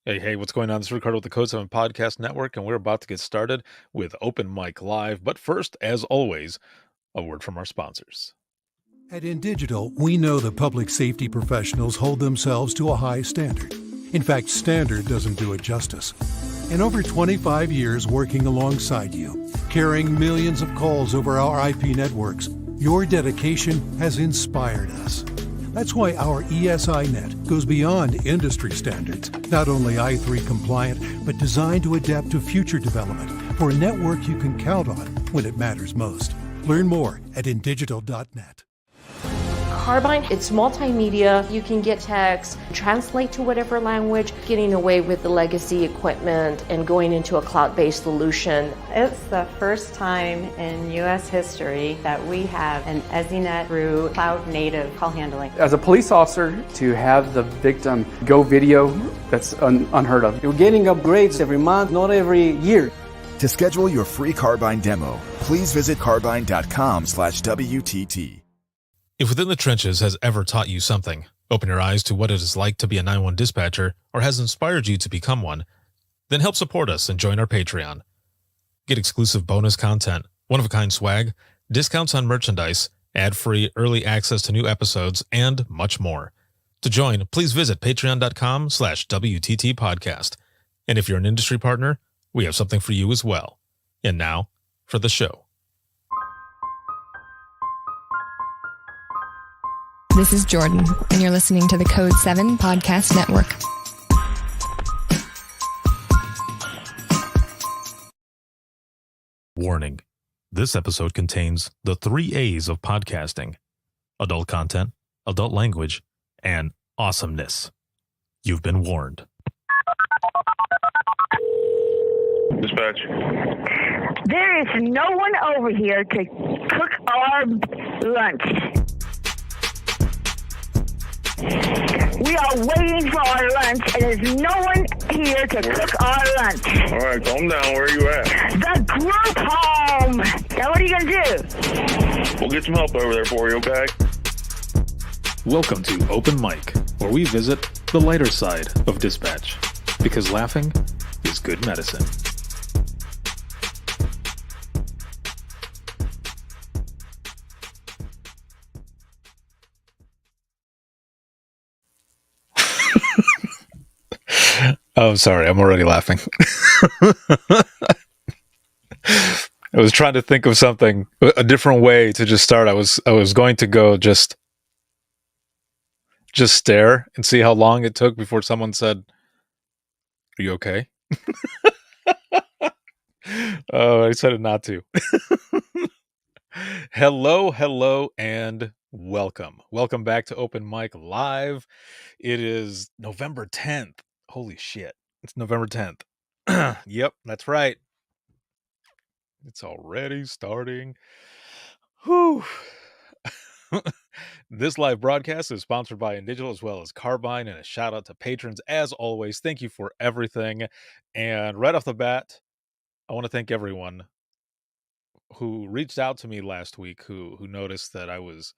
Hey, what's going on? This is Ricardo with the Code 7 Podcast Network, and we're about to get started with Open Mic Live. But first, as always, a word from our sponsors. At InDigital, we know the public safety professionals hold themselves to a high standard. In fact, standard doesn't do it justice. In over 25 years working alongside you, carrying millions of calls over our IP networks, your dedication has inspired us. That's why our ESINet goes beyond industry standards, not only i3 compliant, but designed to adapt to future development for a network you can count on when it matters most. Learn more at indigital.net. Carbine, it's multimedia. You can get text, translate to whatever language, getting away with the legacy equipment and going into a cloud-based solution. It's the first time in U.S. history that we have an EZINet through cloud-native call handling. As a police officer, to have the victim go video, that's unheard of. You're getting upgrades every month, not every year. To schedule your free Carbine demo, please visit carbine.com/WTT. If Within the Trenches has ever taught you something, open your eyes to what it is like to be a 911 dispatcher, or has inspired you to become one, then help support us and join our Patreon. Get exclusive bonus content, one-of-a-kind swag, discounts on merchandise, ad-free early access to new episodes, and much more. To join, please visit patreon.com/WTT podcast. And if you're an industry partner, we have something for you as well. And now, for the show. This is Jordan, and you're listening to the Code 7 Podcast Network. Warning. This episode contains the 3 A's of podcasting: adult content, adult language, and awesomeness. You've been warned. Dispatch. There is no one over here to cook our lunch. We are waiting for our lunch, and there's no one here to cook our lunch. All right, calm down. Where are you at? The group home. Now, what are you going to do? We'll get some help over there for you, okay? Welcome to Open Mic, where we visit the lighter side of dispatch, because laughing is good medicine. Oh, sorry, I'm already laughing. I was trying to think of something, a different way to just start. I was going to go just stare and see how long it took before someone said, "Are you okay?" Oh, I decided not to. Hello, and welcome. Welcome back to Open Mic Live. It is November 10th. Holy shit. It's November 10th. Yep, that's right. It's already starting. Whew. This live broadcast is sponsored by InDigital as well as Carbine, and a shout out to patrons as always. Thank you for everything. And right off the bat, I want to thank everyone who reached out to me last week who noticed that I was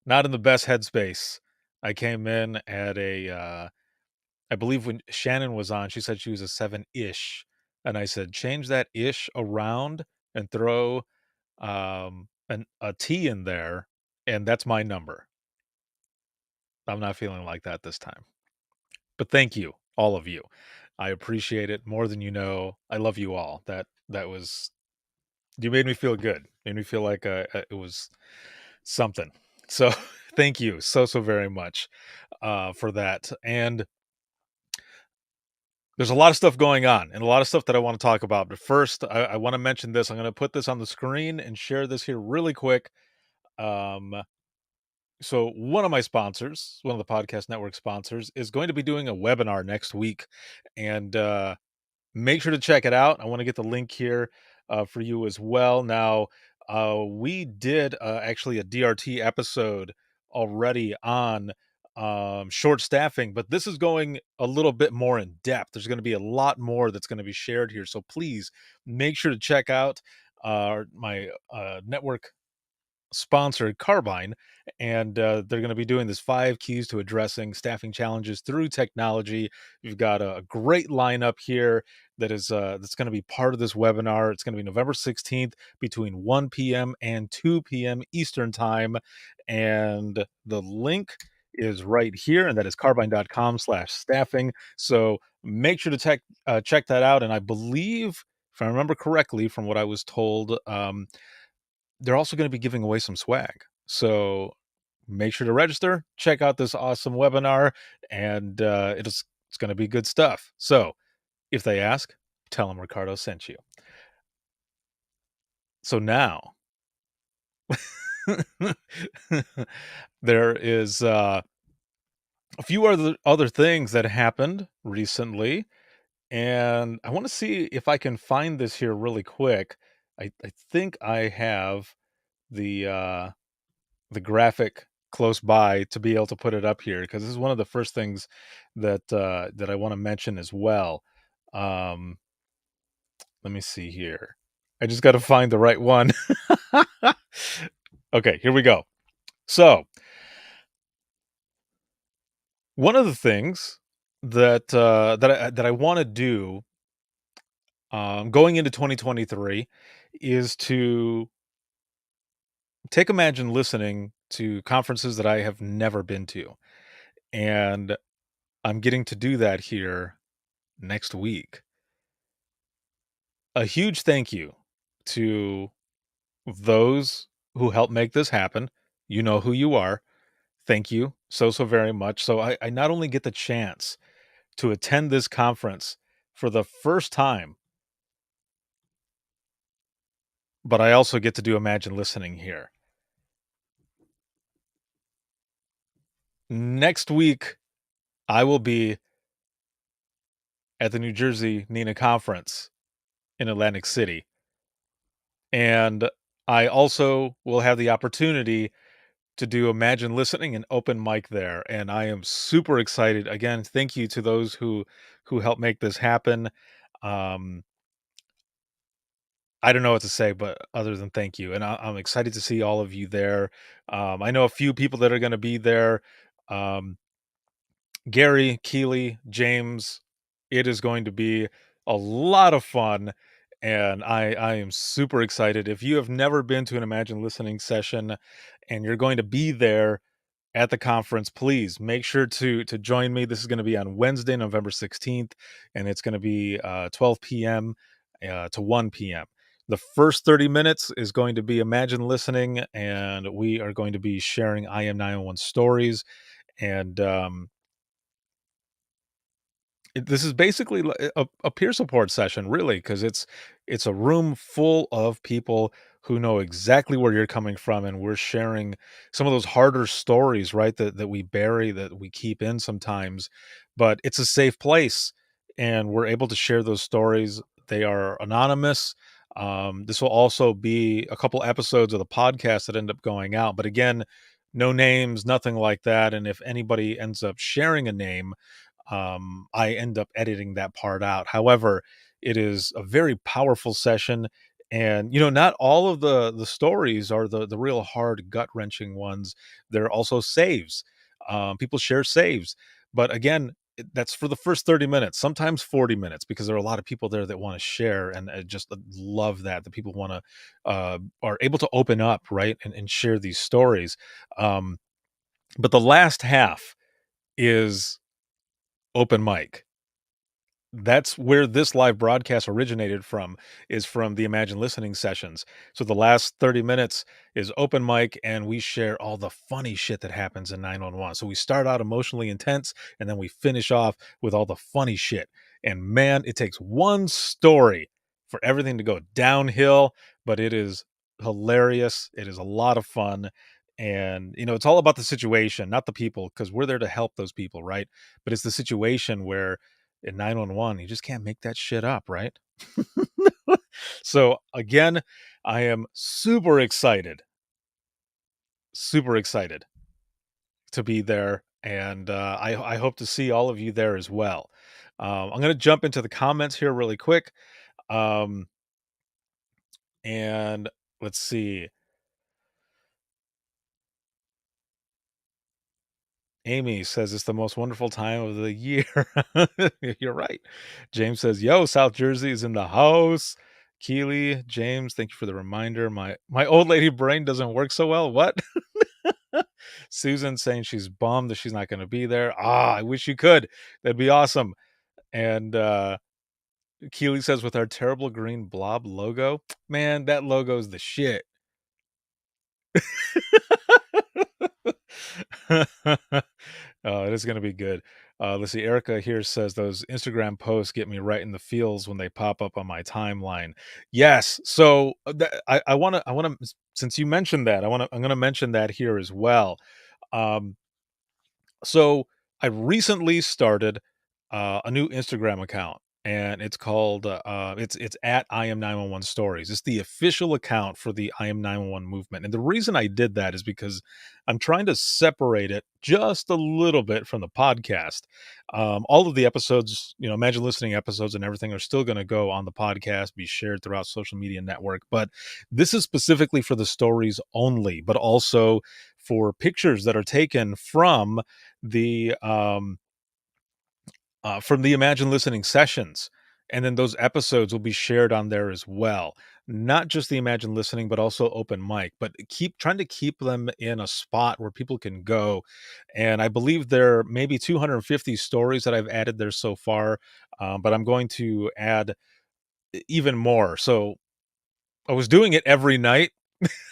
not in the best headspace. I came in at I believe when Shannon was on, she said she was a 7-ish. And I said, change that ish around and throw a T in there. And that's my number. I'm not feeling like that this time. But thank you, all of you. I appreciate it more than you know. I love you all. That was, you made me feel good. Made me feel like it was something. So thank you so very much for that. And there's a lot of stuff going on and a lot of stuff that I want to talk about. But first, I want to mention this. I'm going to put this on the screen and share this here really quick. So one of my sponsors, one of the podcast network sponsors, is going to be doing a webinar next week. And make sure to check it out. I want to get the link here for you as well. Now, we did actually a DRT episode already on short staffing, but this is going a little bit more in depth. There's going to be a lot more that's going to be shared here. So please make sure to check out my network sponsored Carbine, and they're going to be doing this 5 keys to addressing staffing challenges through technology. You've got a great lineup here that is that's going to be part of this webinar. It's going to be November 16th between 1 p.m. and 2 p.m. Eastern time, and the link is right here, and that is carbine.com/staffing. So make sure to check that out. And I believe, if I remember correctly from what I was told, they're also going to be giving away some swag. So make sure to register, check out this awesome webinar, and it's going to be good stuff. So if they ask, tell them Ricardo sent you. So now there is a few other things that happened recently, and I want to see if I can find this here really quick. I think I have the the graphic close by to be able to put it up here, because this is one of the first things that I want to mention as well. Um, let me see here. I just got to find the right one. Okay, here we go. So, one of the things that I want to do going into 2023 is to take Imagine Listening to conferences that I have never been to, and I'm getting to do that here next week. A huge thank you to those who helped make this happen. You know who you are. Thank you so very much. So I not only get the chance to attend this conference for the first time, but I also get to do Imagine Listening here. Next week, I will be at the New Jersey NINA conference in Atlantic City. And I also will have the opportunity to do Imagine Listening and open mic there, and I am super excited. Again, thank you to those who helped make this happen. Um, I don't know what to say, but other than thank you, and I'm excited to see all of you there. I know a few people that are going to be there. Um, Gary, Keely, James. It is going to be a lot of fun, and I am super excited. If you have never been to an Imagine Listening session and you're going to be there at the conference, please make sure to join me. This is going to be on Wednesday, November 16th, and it's going to be 12 p.m. To 1 p.m. The first 30 minutes is going to be Imagine Listening, and we are going to be sharing IM 901 stories. And this is basically a peer support session, really, because it's a room full of people who know exactly where you're coming from, and we're sharing some of those harder stories, right, that we bury, that we keep in sometimes, but it's a safe place, and we're able to share those stories. They are anonymous. This will also be a couple episodes of the podcast that end up going out, but again, no names, nothing like that. And if anybody ends up sharing a name, I end up editing that part out. However, it is a very powerful session, and not all of the stories are the real hard, gut wrenching ones. There are also saves. People share saves, but again, that's for the first 30 minutes, sometimes 40 minutes, because there are a lot of people there that want to share, and I just love that the people want to are able to open up, right, and share these stories. Um, but the last half is open mic. That's where this live broadcast originated from, is from the Imagine Listening sessions. So the last 30 minutes is open mic, and we share all the funny shit that happens in 911. So we start out emotionally intense, and then we finish off with all the funny shit. And man, it takes one story for everything to go downhill, but it is hilarious. It is a lot of fun. And it's all about the situation, not the people, because we're there to help those people, right? But it's the situation where in 911, you just can't make that shit up, right? So again, I am super excited to be there, and I hope to see all of you there as well. I'm going to jump into the comments here really quick, um, and let's see. Amy says it's the most wonderful time of the year. You're right. James says, "Yo, South Jersey is in the house." Keely, James, thank you for the reminder. My old lady brain doesn't work so well. What? Susan saying she's bummed that she's not going to be there. I wish you could. That'd be awesome. And Keely says, with our terrible green blob logo, man, that logo is the shit. It is going to be good. Let's see. Erica here says those Instagram posts get me right in the feels when they pop up on my timeline. Yes. So I want to, since you mentioned that, I'm going to mention that here as well. Um, so I recently started a new Instagram account, and it's called it's at I am 911 Stories. It's the official account for the I am 911 movement. And the reason I did that is because I'm trying to separate it just a little bit from the podcast. All of the episodes, Imagine Listening episodes and everything are still going to go on the podcast, be shared throughout social media network. But this is specifically for the stories only, but also for pictures that are taken the from the Imagine Listening sessions. And then those episodes will be shared on there as well. Not just the Imagine Listening, but also open mic, but trying to keep them in a spot where people can go. And I believe there may be 250 stories that I've added there so far, but I'm going to add even more. So I was doing it every night.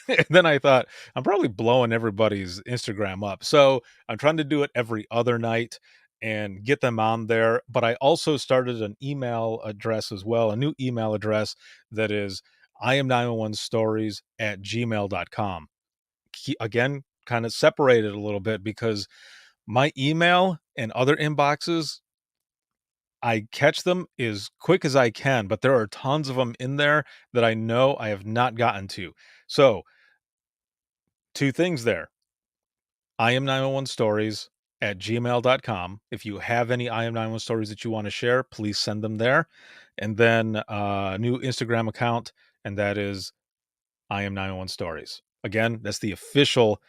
And then I thought, I'm probably blowing everybody's Instagram up. So I'm trying to do it every other night and get them on there. But I also started an email address as well, a new email address that is I am 911 stories at gmail.com. Again, kind of separated a little bit because my email and other inboxes, I catch them as quick as I can, but there are tons of them in there that I know I have not gotten to. So, two things there. I am 911 stories at gmail.com. If you have any I am 911 stories that you want to share, please send them there. And then a new Instagram account, and that is I am 911 stories. Again, that's the official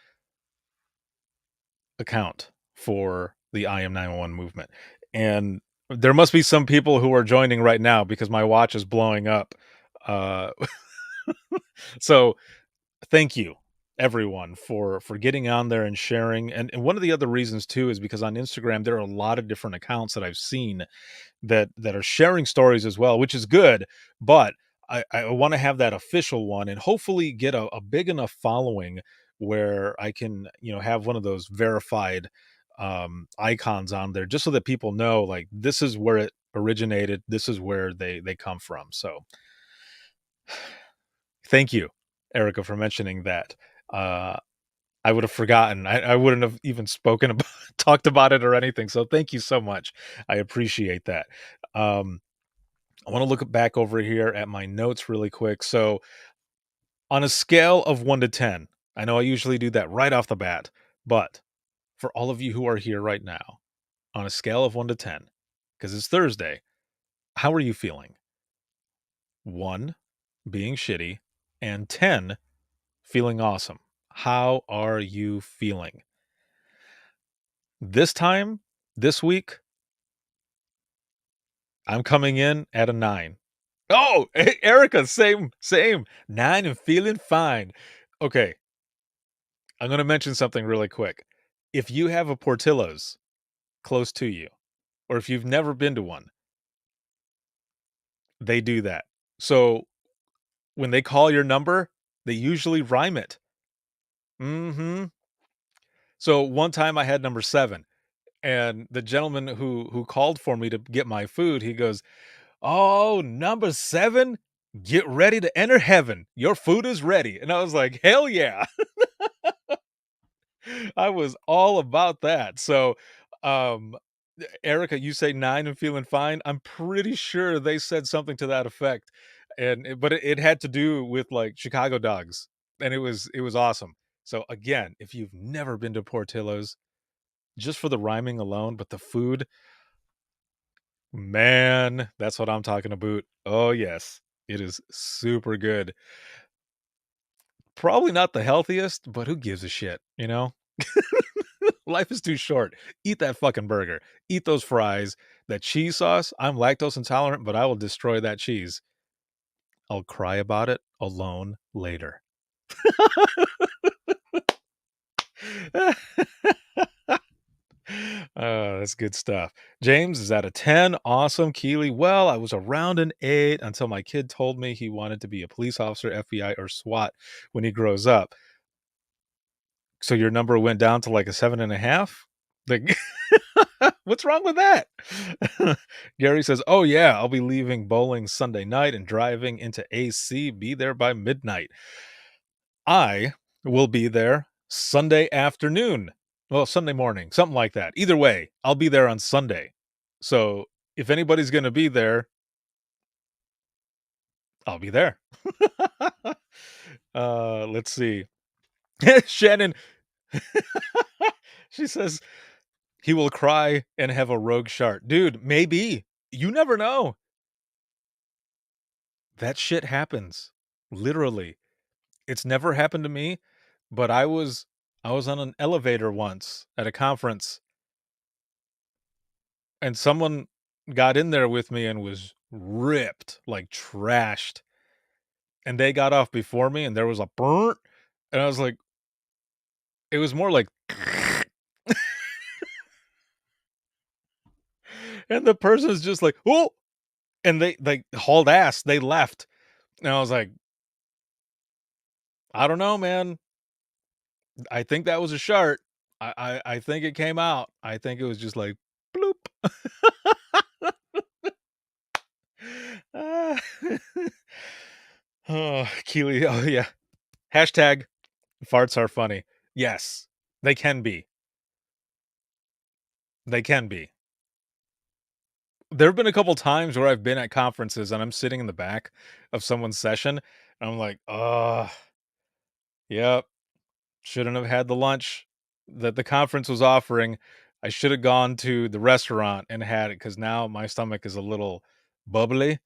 account for the I am 911 movement. And there must be some people who are joining right now because my watch is blowing up. Uh, so thank you everyone for getting on there and sharing. And one of the other reasons too is because on Instagram there are a lot of different accounts that I've seen that are sharing stories as well, which is good, but I want to have that official one and hopefully get a big enough following where I can have one of those verified icons on there, just so that people know, like, this is where it originated, this is where they come from. So thank you, Erica, for mentioning that. I would have forgotten. I wouldn't have even spoken about talked about it or anything. So thank you so much. I appreciate that. I want to look back over here at my notes really quick. So on a scale of 1 to 10, I know I usually do that right off the bat, but for all of you who are here right now, on a scale of 1 to 10, because it's Thursday, how are you feeling? 1 being shitty and 10 feeling awesome. How are you feeling? This week, I'm coming in at a 9. Oh, hey, Erica, same. 9 and feeling fine. Okay, I'm going to mention something really quick. If you have a Portillo's close to you, or if you've never been to one, they do that. So when they call your number, they usually rhyme it. Mm-hmm. So one time I had number 7, and the gentleman who called for me to get my food, he goes, "Oh, number 7, get ready to enter heaven. Your food is ready." And I was like, hell yeah. I was all about that. So, um, Erica, you say 9 and feeling fine. I'm pretty sure they said something to that effect. But it had to do with like Chicago dogs. And it was awesome. So again, if you've never been to Portillo's, just for the rhyming alone, but the food, man, that's what I'm talking about. Oh, yes. It is super good. Probably not the healthiest, but who gives a shit, you know? Life is too short. Eat that fucking burger. Eat those fries. That cheese sauce, I'm lactose intolerant, but I will destroy that cheese. I'll cry about it alone later. That's good stuff. James is at a 10. Awesome. Keely. Well, I was around an 8 until my kid told me he wanted to be a police officer, FBI, or SWAT when he grows up. So your number went down to like a 7.5? Like, what's wrong with that? Gary says, oh, yeah, I'll be leaving bowling Sunday night and driving into AC. Be there by midnight. I will be there Sunday afternoon. Well, Sunday morning, something like that. Either way, I'll be there on Sunday. So if anybody's going to be there, I'll be there. Let's see. Shannon, she says, he will cry and have a rogue shark. Dude, maybe. You never know. That shit happens. Literally. It's never happened to me, but I was on an elevator once at a conference, and someone got in there with me and was ripped, like trashed. And they got off before me, and there was a burnt, and I was like, it was more like, and the person's just like, oh, and they hauled ass. They left, and I was like, I don't know, man. I think that was a shark. I think it came out. I think it was just like bloop. Oh, Keely. Oh, yeah. Hashtag farts are funny. Yes, they can be. They can be. There have been a couple times where I've been at conferences and I'm sitting in the back of someone's session. And I'm like, yep, shouldn't have had the lunch that the conference was offering. I should have gone to the restaurant and had it because now my stomach is a little bubbly.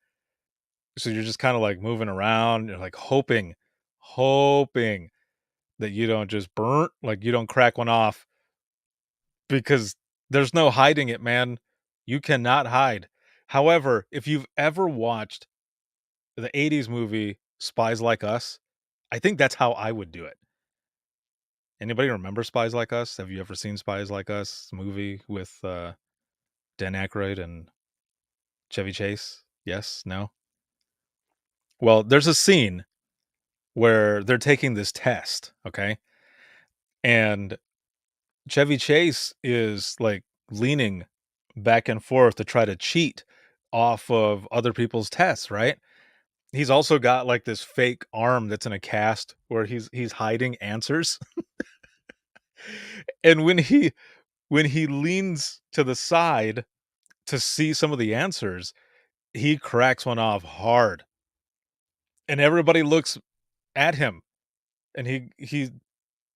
So you're just kind of like moving around. You're like hoping that you don't just burn, like you don't crack one off, because there's no hiding it, man. You cannot hide. However, if you've ever watched the 80s movie Spies Like Us, I think that's how I would do it. Anybody remember Spies Like Us? Have you ever seen Spies Like Us movie with Dan Aykroyd and Chevy Chase? Yes? No? Well, there's a scene where they're taking this test, okay? And Chevy Chase is like leaning back and forth to try to cheat off of other people's tests, right? He's also got like this fake arm that's in a cast where he's hiding answers. And when he leans to the side to see some of the answers, he cracks one off hard. And everybody looks at him, and he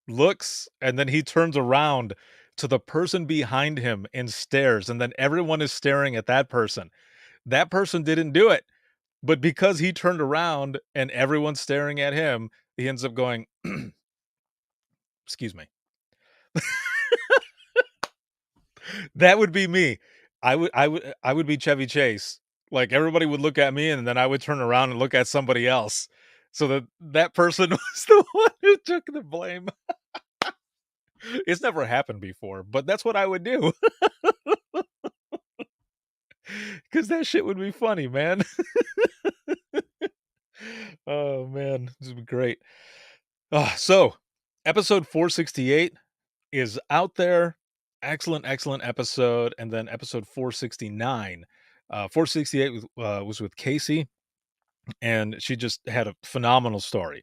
looks, and then he turns around to the person behind him and stares, and then everyone is staring at that person. That person didn't do it, but because he turned around and everyone's staring at him, he ends up going, excuse me. That would be me. I would be Chevy Chase. Like everybody would look at me, and then I would turn around and look at somebody else, so that person was the one who took the blame. It's never happened before, but that's what I would do. Because that shit would be funny, man. Oh, man. This would be great. So, episode 468 is out there. Excellent episode. And then episode 469. 468 was with Casey, and she just had a phenomenal story.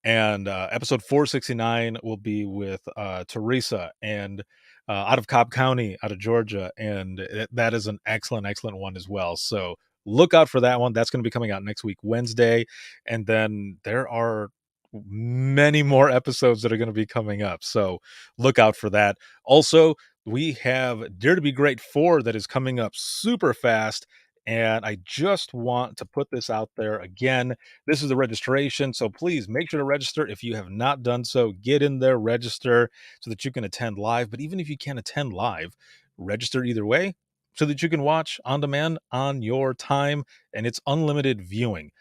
And episode 469 will be with Teresa, and out of Cobb County, out of Georgia, and that is an excellent one as well. So look out for that one. That's going to be coming out next week, Wednesday. And then there are many more episodes that are going to be coming up. So look out for that. Also, we have Dare to Be Great 4 that is coming up super fast. And I just want to put this out there again. This is the registration. So please make sure to register. If you have not done so, get in there, register so that you can attend live. But even if you can't attend live, register either way so that you can watch on demand on your time. And it's unlimited viewing.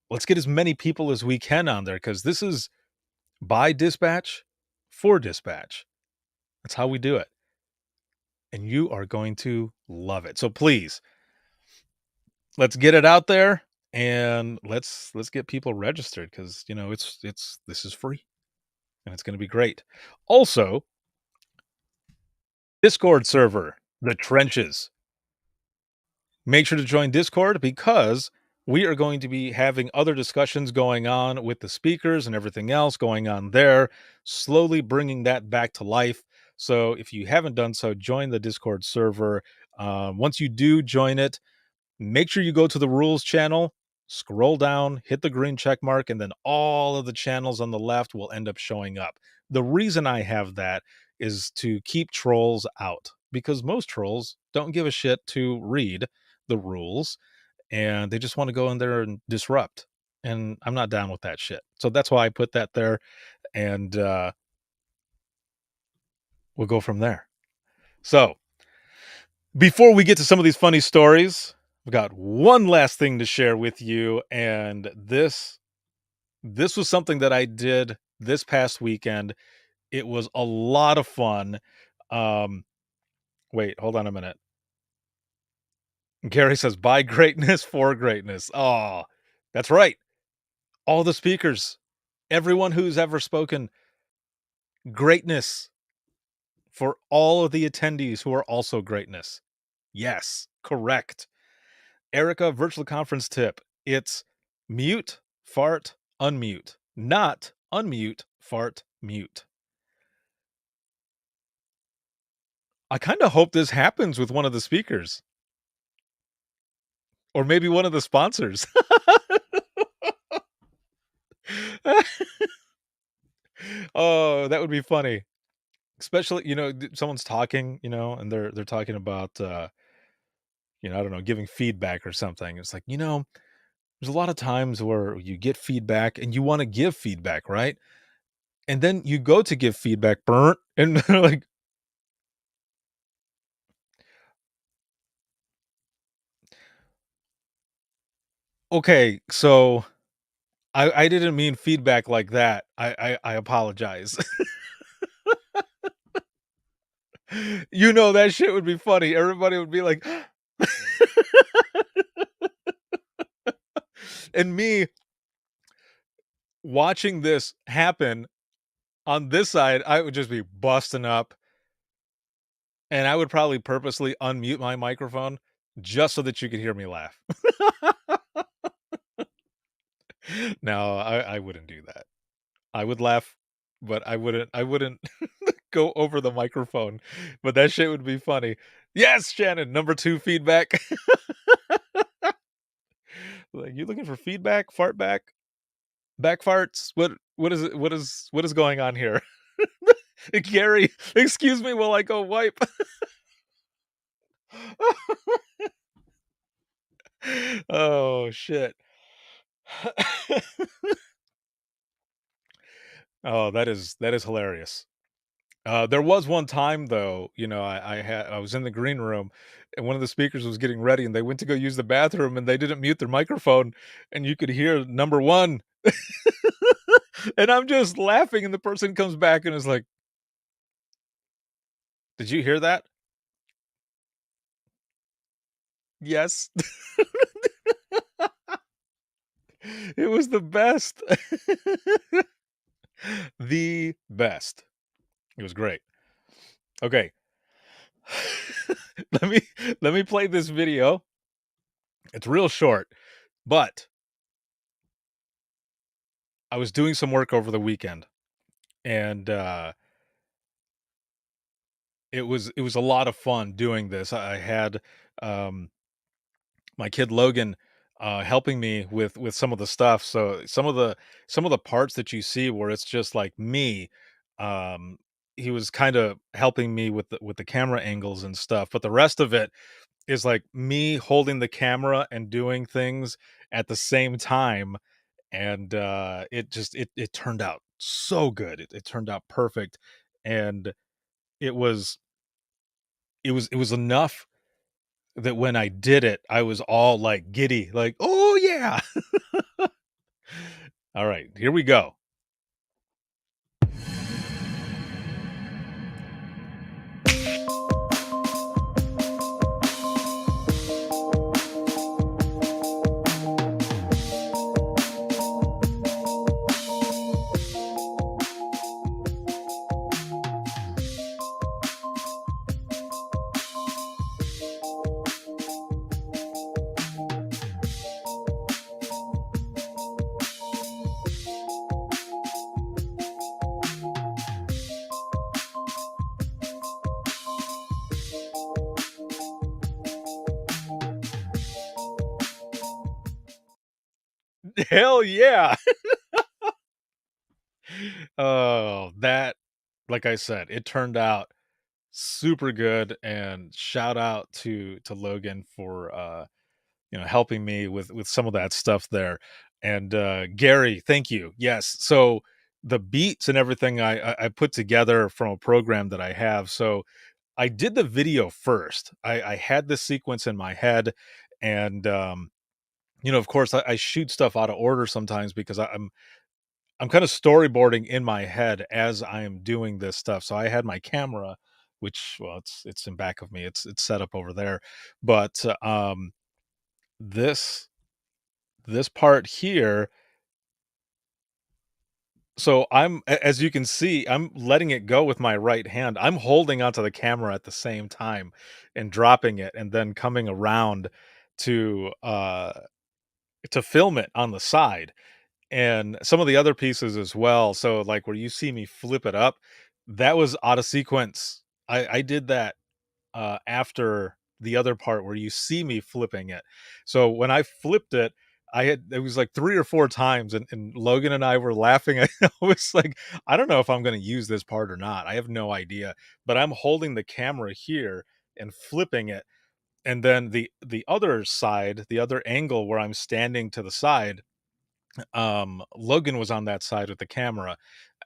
Let's get as many people as we can on there because this is by dispatch for dispatch. That's how we do it. And you are going to love it. So please, let's get it out there and let's get people registered because it's this is free and it's going to be great. Also, Discord server, the trenches. Make sure to join Discord because we are going to be having other discussions going on with the speakers and everything else going on there, slowly bringing that back to life. So if you haven't done so, join the Discord server. Once you do join it, make sure you go to the rules channel, scroll down, hit the green check mark, and then all of the channels on the left will end up showing up. The reason I have that is to keep trolls out because most trolls don't give a shit to read the rules and they just want to go in there and disrupt. And I'm not down with that shit. So that's why I put that there and we'll go from there. So before we get to some of these funny stories, I've got one last thing to share with you, and this was something that I did this past weekend. It was a lot of fun. Wait, hold on a minute. Gary says, "By greatness for greatness." Oh, that's right. All the speakers, everyone who's ever spoken, greatness for all of the attendees who are also greatness. Yes, correct. Erica, virtual conference tip. It's mute, fart, unmute, not unmute, fart, mute. I kind of hope this happens with one of the speakers. Or maybe one of the sponsors. Oh, that would be funny. Especially, someone's talking, and they're talking about I don't know, giving feedback or something. It's like, there's a lot of times where you get feedback and you want to give feedback, right? And then you go to give feedback, burnt, and like, okay, so I didn't mean feedback like that. I apologize. That shit would be funny. Everybody would be like, and me watching this happen on this side, I would just be busting up. And I would probably purposely unmute my microphone just so that you could hear me laugh. No, I wouldn't do that. I would laugh, but I wouldn't go over the microphone. But that shit would be funny. Yes, Shannon, number 2 feedback. Like, you looking for feedback? Fart back? Back farts? What is it? What is going on here? Gary, excuse me while I go wipe. Oh shit. Oh, that is hilarious. There was one time though, I was in the green room and one of the speakers was getting ready and they went to go use the bathroom and they didn't mute their microphone and you could hear number 1. And I'm just laughing and the person comes back and is like, "Did you hear that?" Yes. It was the best. The best. It was great. Okay. Let me play this video. It's real short, but I was doing some work over the weekend and it was a lot of fun doing this. I had my kid Logan helping me with some of the stuff. So some of the parts that you see where it's just like me, he was kind of helping me with the camera angles and stuff. But the rest of it, is like me holding the camera and doing things at the same time, and it turned out so good. It turned out perfect, and it was it was enough that when I did it, I was all like giddy, like, oh yeah. All right, here we go. Hell yeah. Oh, that, like I said, it turned out super good, and shout out to Logan for helping me with some of that stuff there. And Gary, thank you. Yes. So the beats and everything I put together from a program that I have. So I did the video first. I had this sequence in my head, and of course I shoot stuff out of order sometimes because I'm kind of storyboarding in my head as I am doing this stuff. So I had my camera, which, well, it's in back of me. It's set up over there. But this this part here, so as you can see, I'm letting it go with my right hand. I'm holding onto the camera at the same time and dropping it, and then coming around to uh to film it on the side. And some of the other pieces as well. So like where you see me flip it up, that was out of sequence. I did that after the other part where you see me flipping it. So when I flipped it, it was like 3 or 4 times, and Logan and I were laughing. I was like, I don't know if I'm going to use this part or not. I have no idea. But I'm holding the camera here and flipping it, and then the other side, the other angle where I'm standing to the side, Logan was on that side with the camera,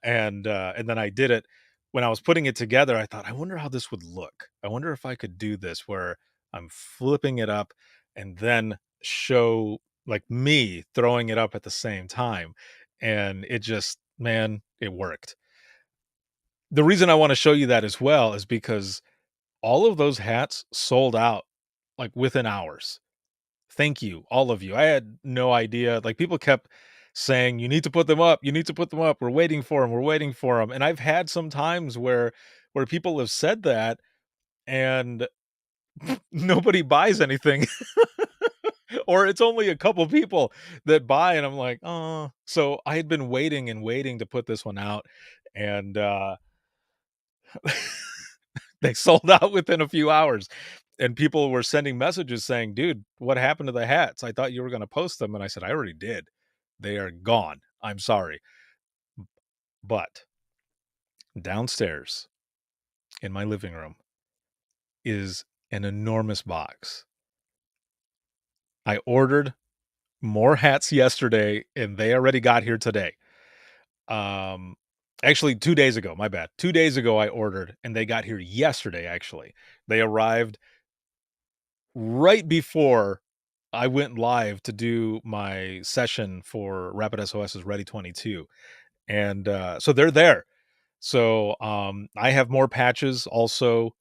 and then I did it. When I was putting it together, I thought, I wonder how this would look. I wonder if I could do this where I'm flipping it up and then show like me throwing it up at the same time. And it just, man, it worked. The reason I want to show you that as well is because all of those hats sold out like within hours. Thank you, all of you. I had no idea. Like, people kept saying, "You need to put them up. You need to put them up. We're waiting for them. We're waiting for them." And I've had some times where people have said that, and nobody buys anything, or it's only a couple people that buy, and I'm like, "Oh." So I had been waiting and waiting to put this one out, and they sold out within a few hours. And people were sending messages saying, "Dude, what happened to the hats? I thought you were going to post them." And I said, "I already did. They are gone. I'm sorry." But downstairs in my living room is an enormous box. I ordered more hats yesterday, and they already got here today. Um, Actually, 2 days ago, my bad. 2 days ago I ordered, and they got here yesterday, actually. They arrived right before I went live to do my session for Rapid SOS's Ready 22. And so they're there. So I have more patches also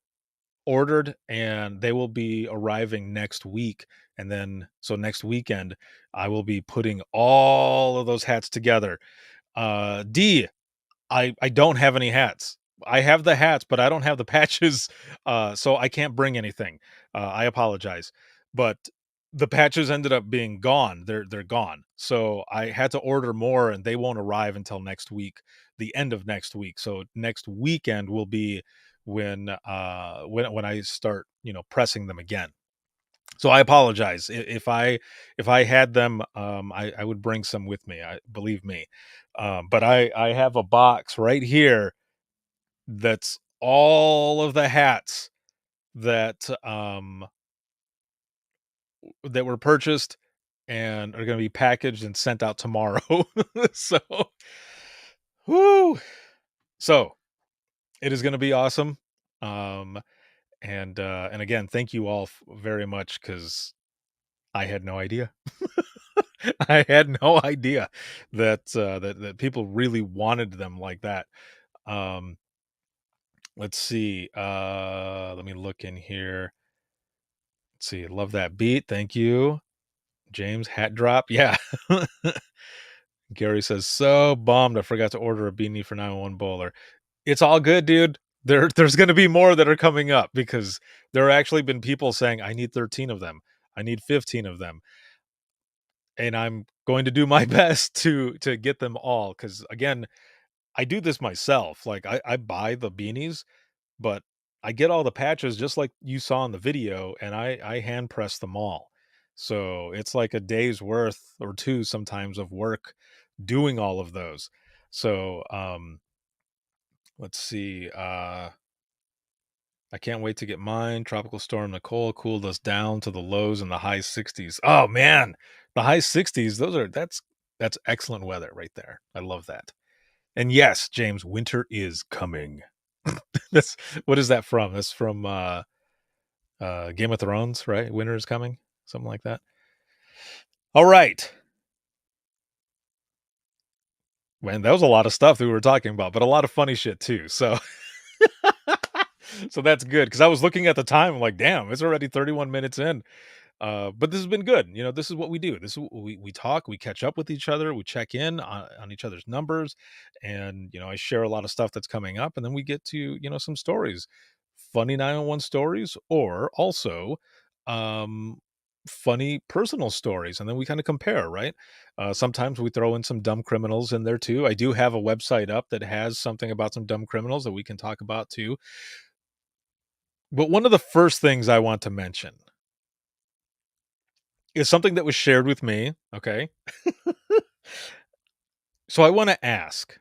ordered, and they will be arriving next week. And then, so next weekend, I will be putting all of those hats together. D, I don't have any hats. I have the hats, but I don't have the patches, so I can't bring anything. I apologize, but the patches ended up being gone. They're gone. So I had to order more, and they won't arrive until next week, the end of next week. So next weekend will be when I start, pressing them again. So I apologize if I had them. I would bring some with me. I believe me. But I have a box right here that's all of the hats that that were purchased and are going to be packaged and sent out tomorrow. So, whoo! So it is going to be awesome. Um, and again, thank you all very much because I had no idea. I had no idea that people really wanted them like that. Um, let's see. Let me look in here. Let's see. Love that beat. Thank you, James. Hat drop. Yeah. Gary says, so bummed I forgot to order a beanie for 911 Bowler. It's all good, dude. There's going to be more that are coming up because there are actually been people saying, I need 13 of them. I need 15 of them. And I'm going to do my best to get them all. Cause again, I do this myself. Like I buy the beanies, but I get all the patches just like you saw in the video, and I hand press them all. So it's like a day's worth or two sometimes of work doing all of those. So let's see. I can't wait to get mine. Tropical Storm Nicole cooled us down to the lows in the high 60s. Oh man, the high 60s, that's excellent weather right there. I love that. And yes, James, winter is coming. That's what is that from? That's from Game of Thrones, right? Winter is coming, something like that. All right. Man, that was a lot of stuff that we were talking about, but a lot of funny shit too. So so that's good because I was looking at the time, I'm like, damn, it's already 31 minutes in. But this has been good. You know, this is what we do. This is what we talk, we catch up with each other, we check in on each other's numbers, and I share a lot of stuff that's coming up, and then we get to some stories, funny 911 stories, or also um funny personal stories, and then we kind of compare, right? Sometimes we throw in some dumb criminals in there too. I do have a website up that has something about some dumb criminals that we can talk about too. But one of the first things I want to mention is something that was shared with me, okay? So I want to ask,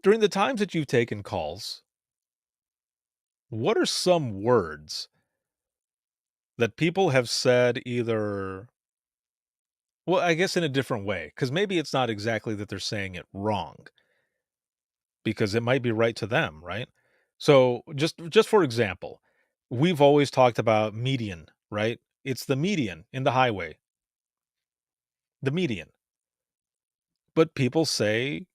during the times that you've taken calls, what are some words that people have said either, well, I guess in a different way, because maybe it's not exactly that they're saying it wrong, because it might be right to them, right? So just for example, we've always talked about median, right? It's the median in the highway, the median. But people say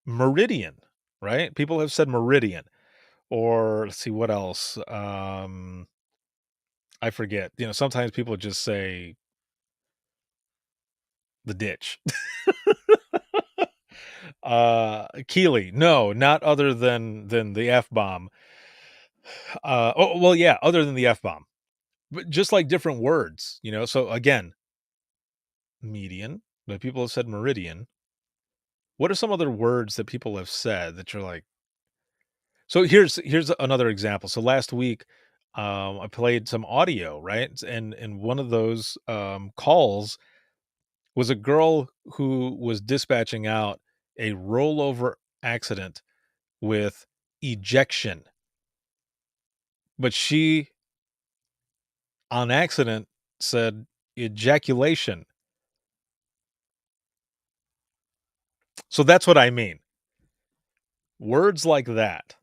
meridian, right? People have said meridian. Or let's see what else. I forget. Sometimes people just say the ditch. Keely, no, not other than the F bomb. Oh well, yeah, other than the F bomb, but just like different words. So again, median, but people have said meridian. What are some other words that people have said that you're like? So here's another example. So last week, I played some audio, right? And one of those calls was a girl who was dispatching out a rollover accident with ejection, but she on accident said ejaculation. So that's what I mean. Words like that.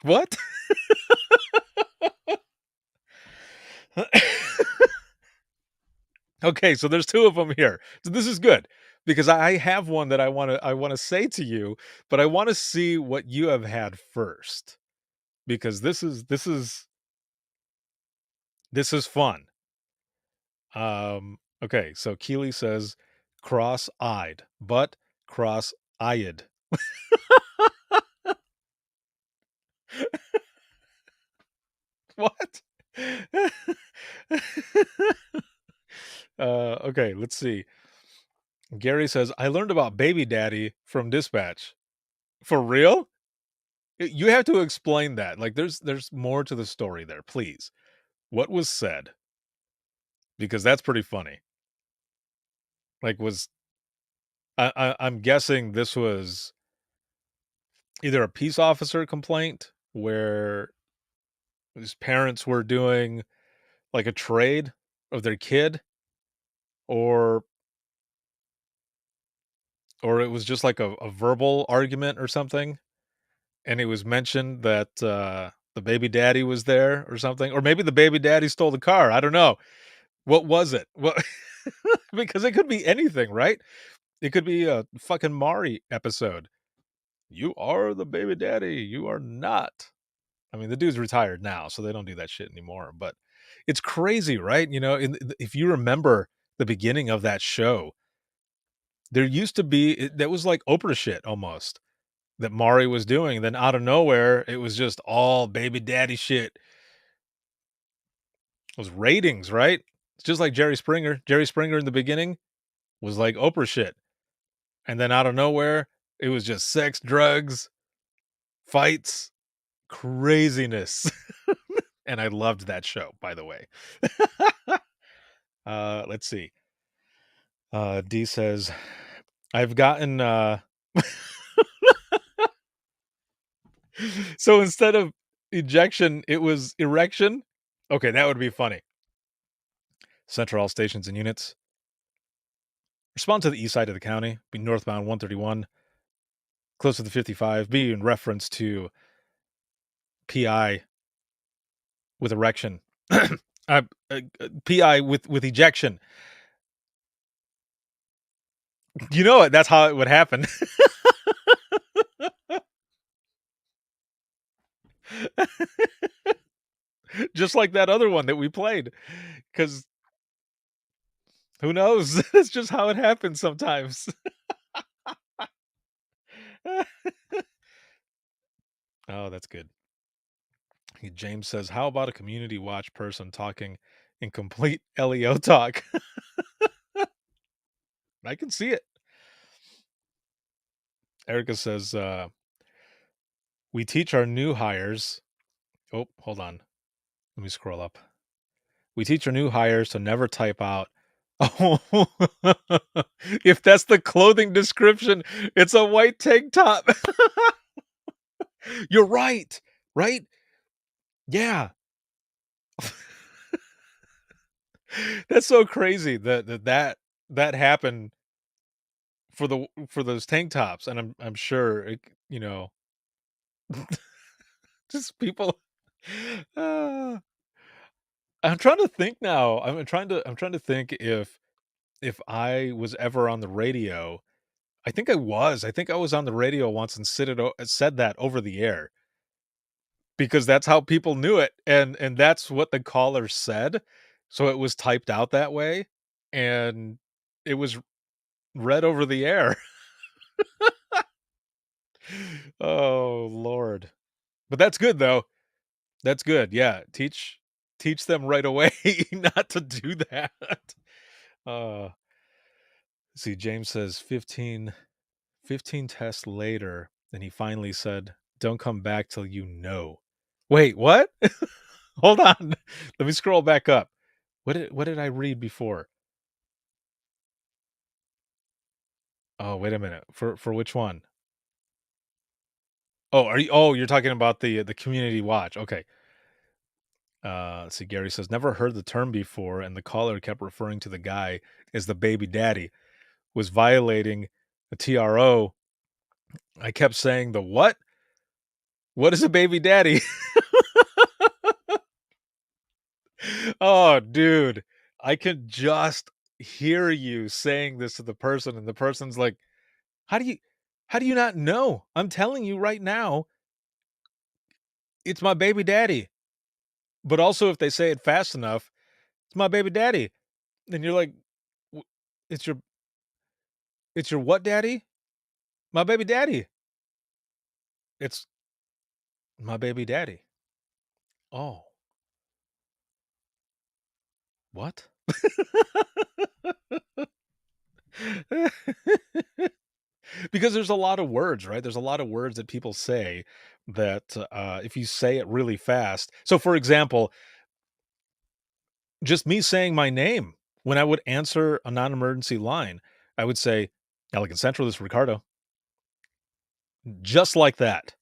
What? Okay, so there's two of them here. So this is good because I have one that I want to say to you, but I want to see what you have had first because this is fun. Okay, so Keely says cross-eyed, but cross-eyed. What? Okay, let's see. Gary says, I learned about baby daddy from dispatch. For real? You have to explain that. Like there's more to the story there, please. What was said? Because that's pretty funny. Like I'm guessing this was either a peace officer complaint where his parents were doing like a trade of their kid, or it was just like a verbal argument or something, and it was mentioned that the baby daddy was there or something, or maybe the baby daddy stole the car. I don't know. What was it? What? Because it could be anything, right? It could be a fucking Mari episode. You are the baby daddy. You are not. I mean, the dude's retired now, so they don't do that shit anymore. But it's crazy, right? You know, if you remember the beginning of that show, there used to be that was like Oprah shit almost that Mari was doing. Then out of nowhere, it was just all baby daddy shit. It was ratings, right? It's just like Jerry Springer. Jerry Springer in the beginning was like Oprah shit. And then out of nowhere, it was just sex, drugs, fights, craziness. And I loved that show, by the way. Let's see. D says, I've gotten so instead of ejection, it was erection. Okay, that would be funny. Central all stations and units. Respond to the east side of the county. Be northbound 131. Close to the 55. Be in reference to PI with erection. PI with ejection. You know it. That's how it would happen. Just like that other one that we played. Because who knows? That's just how it happens sometimes. Oh, that's good. James says, how about a community watch person talking in complete LEO talk? I can see it. Erica says, we teach our new hires. Oh, hold on. Let me scroll up. We teach our new hires to never type out. Oh, if that's the clothing description, it's a white tank top. You're right. Right? Yeah. That's so crazy that happened for those tank tops, and I'm sure it, you know, just people. Uh, I'm trying to think now. I'm trying to think if I was ever on the radio. I think I was. I think I was on the radio once and said that over the air because that's how people knew it, and that's what the caller said. So it was typed out that way, and it was read over the air. Oh Lord. But that's good though. That's good. Yeah. Teach them right away not to do that. Uh see, James says 15 tests later, and he finally said, don't come back till you know. Wait, what? Hold on. Let me scroll back up. What did I read before? Oh, wait a minute. For which one? Oh, you're talking about the community watch. Okay. Let's see, Gary says, never heard the term before, and the caller kept referring to the guy as the baby daddy, was violating the TRO. I kept saying the what? What is a baby daddy? Oh, dude. I can just hear you saying this to the person, and the person's like, how do you not know? I'm telling you right now, it's my baby daddy. But also if they say it fast enough, it's my baby daddy. And you're like, "W- it's your what daddy? My baby daddy. It's my baby daddy. Oh, what? Because there's a lot of words, right? There's a lot of words that people say that if you say it really fast. So, for example, just me saying my name when I would answer a non-emergency line, I would say, Elegant Central, this is Ricardo. Just like that.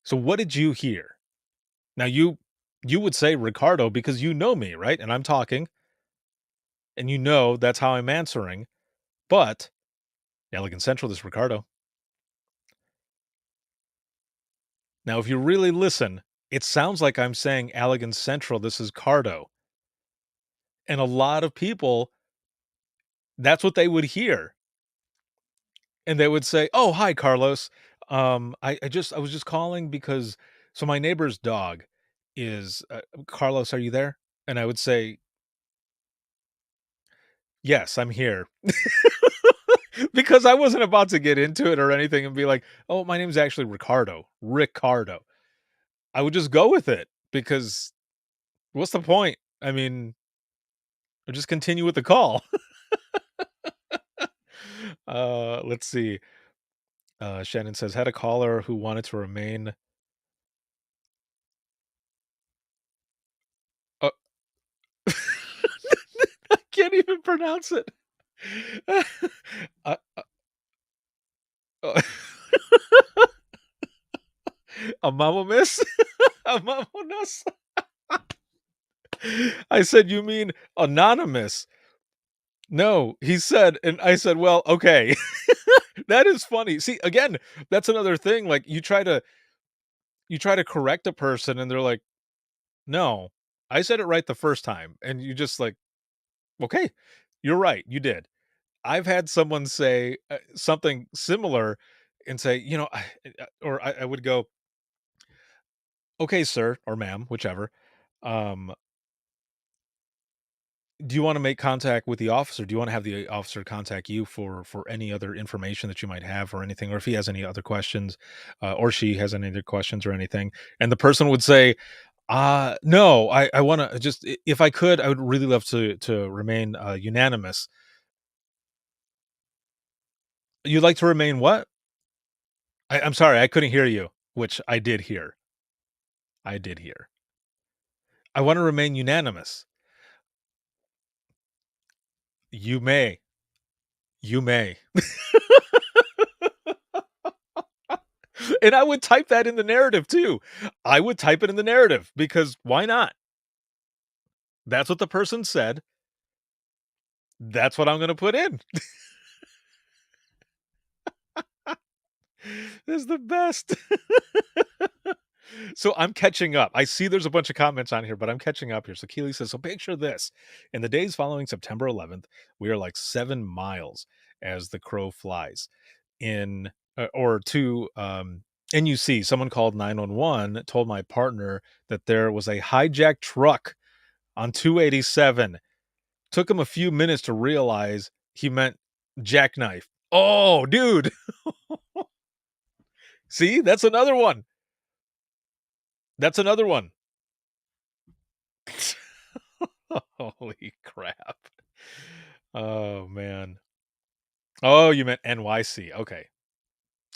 So what did you hear? Now you would say Ricardo because you know me, right? And I'm talking, and you know that's how I'm answering. But Elegant Central is Ricardo. Now, if you really listen, it sounds like I'm saying Elegant Central, this is Cardo. And a lot of people, that's what they would hear. And they would say, "Oh, hi, Carlos. I was just calling because so my neighbor's dog is Carlos. Are you there?" And I would say, "Yes, I'm here," because I wasn't about to get into it or anything and be like, "Oh, my name's actually Ricardo. Ricardo." I would just go with it because what's the point? I mean, or just continue with the call. Let's see. Shannon says, had a caller who wanted to remain. Uh, I can't even pronounce it. uh, uh, a mama miss? A mama miss? I said, you mean anonymous? No, he said, and I said, well, okay. That is funny. See, again, that's another thing. Like you try to correct a person and they're like, no, I said it right the first time. And you just like, okay, you're right. You did. I've had someone say something similar and say, or I would go, okay, sir, or ma'am, whichever. Um, do you want to make contact with the officer? Do you want to have the officer contact you for any other information that you might have or anything, or if he has any other questions, or she has any other questions or anything? And the person would say, no, I want to just if I could, I would really love to remain unanimous. You'd like to remain what? I'm sorry, I couldn't hear you, which I did hear. I did hear. I want to remain unanimous. You may. You may. And I would type that in the narrative too. I would type it in the narrative because why not? That's what the person said. That's what I'm going to put in. This is the best. So I'm catching up. I see there's a bunch of comments on here, but I'm catching up here. So Keely says, so picture this. In the days following September 11th, we are like 7 miles as the crow flies. In or to NUC, someone called 911, told my partner that there was a hijacked truck on 287. Took him a few minutes to realize he meant jackknife. Oh, dude. See, that's another one. That's another one. Holy crap. Oh, man. Oh, you meant NYC. Okay.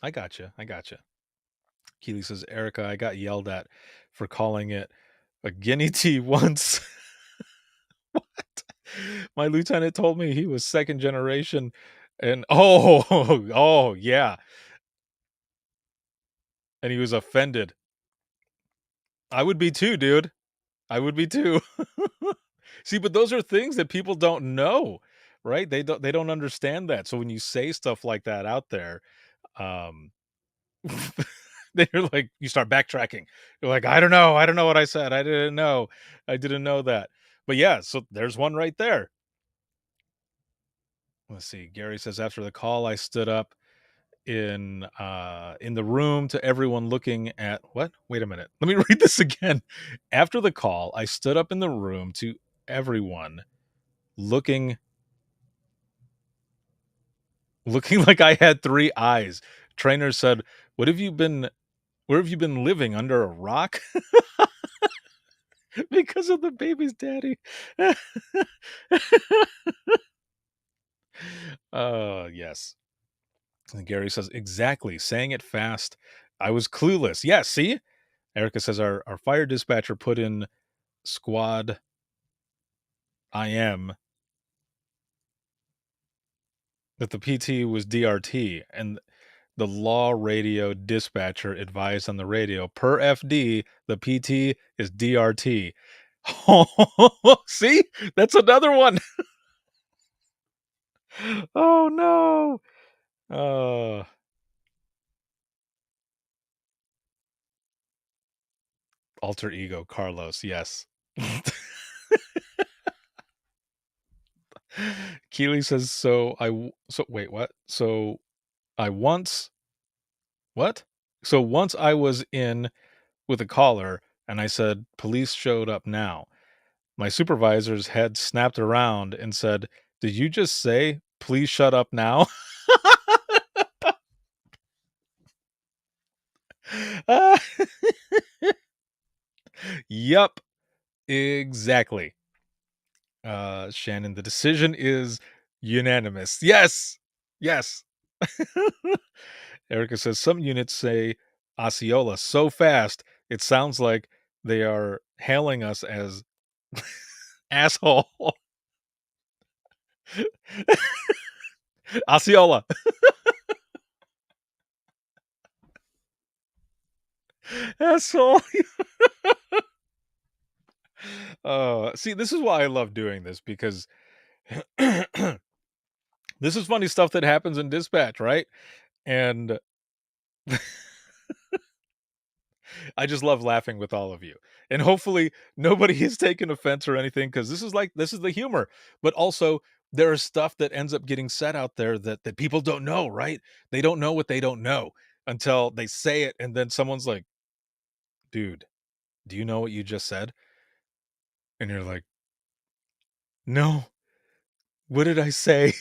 I gotcha. I gotcha. Keely says, Erica, I got yelled at for calling it a guinea tea once. What? My lieutenant told me he was second generation and oh, yeah. And he was offended. I would be too, dude. I would be too. See, but those are things that people don't know, right? They don't understand that. So when you say stuff like that out there, um they're like you start backtracking. You're like, I don't know what I said. I didn't know. I didn't know that. But yeah, so there's one right there. Let's see. Gary says after the call, I stood up in the room to everyone looking at what? Wait a minute. Let me read this again. After the call, I stood up in the room to everyone looking like I had 3 eyes. Trainer said, "What have you been where have you been living under a rock?" Because of the baby's daddy. Yes. And Gary says, exactly. Saying it fast. I was clueless. Yeah, see? Erica says, our fire dispatcher put in squad I am. that the PT was DRT, and the law radio dispatcher advised on the radio, per FD, the PT is DRT. See? That's another one. Oh, no. Alter ego, Carlos, yes. Keely says, wait, what? What? So once I was in with a caller and I said, police showed up now. My supervisor's head snapped around and said, did you just say, please shut up now? Yup, exactly. Shannon, the decision is unanimous. Yes. Erica says some units say Osceola so fast it sounds like they are hailing us as asshole. Osceola. Asshole. See, this is why I love doing this, because this is funny stuff that happens in dispatch, right? And I just love laughing with all of you. And hopefully nobody has taken offense or anything, because this is the humor. But also there is stuff that ends up getting said out there that people don't know, right? They don't know what they don't know until they say it, and then someone's like, dude, do you know what you just said? And you're like, no, what did I say?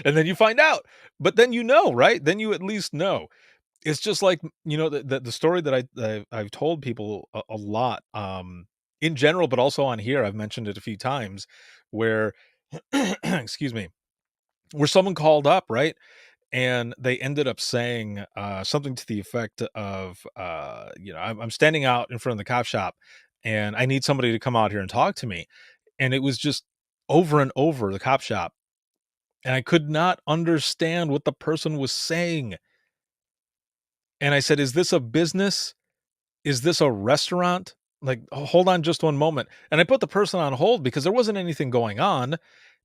And then you find out, but then you know, right? Then you at least know. It's just like, the story that I've told people a lot, in general, but also on here, I've mentioned it a few times, where, excuse me, where someone called up, right? And they ended up saying something to the effect of, I'm standing out in front of the cop shop and I need somebody to come out here and talk to me. And it was just over and over the cop shop. And I could not understand what the person was saying. And I said, is this a business? Is this a restaurant? Like, hold on just one moment. And I put the person on hold because there wasn't anything going on.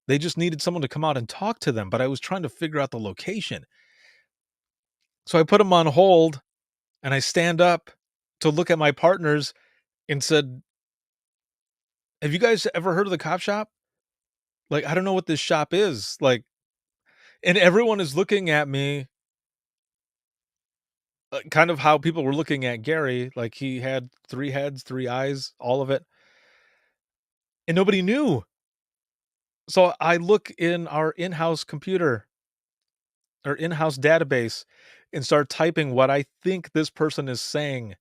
They just needed someone to come out and talk to them, but I was trying to figure out the location. So I put them on hold and I stand up to look at my partners and said, have you guys ever heard of the cop shop? Like, I don't know what this shop is. Like, and everyone is looking at me kind of how people were looking at Gary, like he had 3 heads, 3 eyes, all of it. And nobody knew. So I look in our in-house computer or in-house database and start typing what I think this person is saying.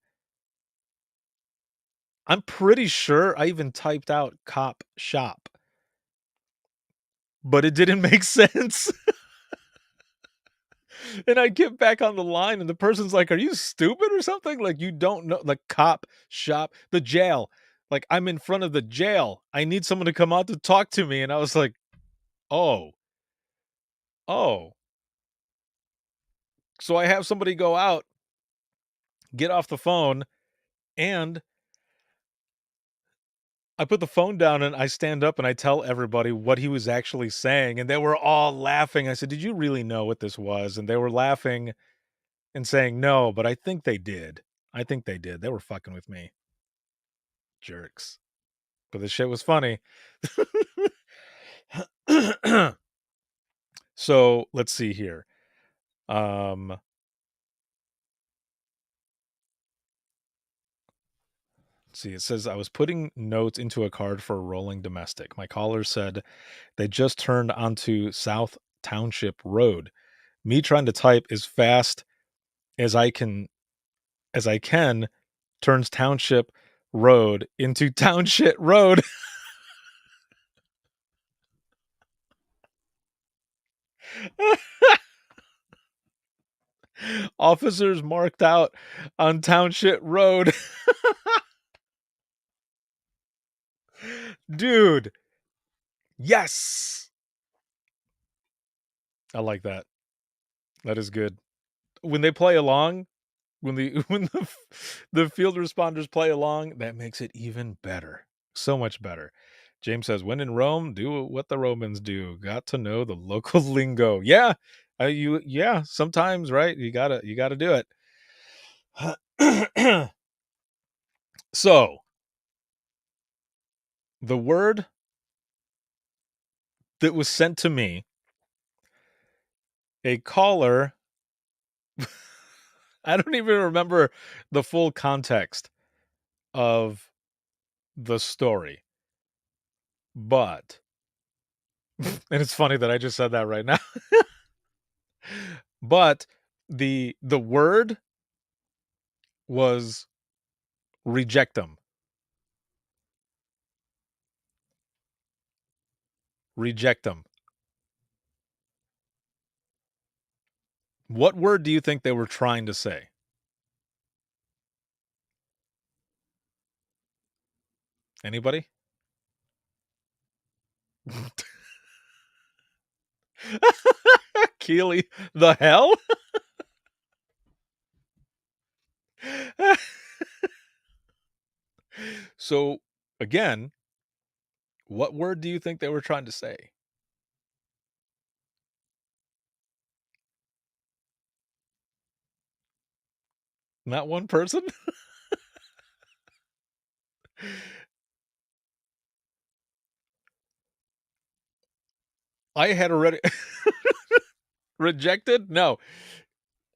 I'm pretty sure I even typed out cop shop, but it didn't make sense. And I get back on the line and the person's like, are you stupid or something? Like, you don't know, like, cop shop, the jail. Like, I'm in front of the jail. I need someone to come out to talk to me. And I was like, oh. So I have somebody go out, get off the phone, and I put the phone down and I stand up and I tell everybody what he was actually saying. And they were all laughing. I said, did you really know what this was? And they were laughing and saying, no, but I think they did. They were fucking with me. Jerks. But the shit was funny. So let's see here. See, it says I was putting notes into a card for a rolling domestic. My caller said they just turned onto South Township Road. Me trying to type as fast as I can turns Township Road into Township Road. Officers marked out on Township Road. Dude. Yes. I like that. That is good. When they play along, when the when the field responders play along, that makes it even better. So much better. James says, "When in Rome, do what the Romans do. Got to know the local lingo." Yeah, yeah. Sometimes, right? You gotta do it. So the word that was sent to me, a caller. I don't even remember the full context of the story, but and it's funny that I just said that right now. But the word was rejectum. Rejectum. What word do you think they were trying to say? Anybody? Keely, the hell? So, again, what word do you think they were trying to say? Not one person? I had already rejected? No.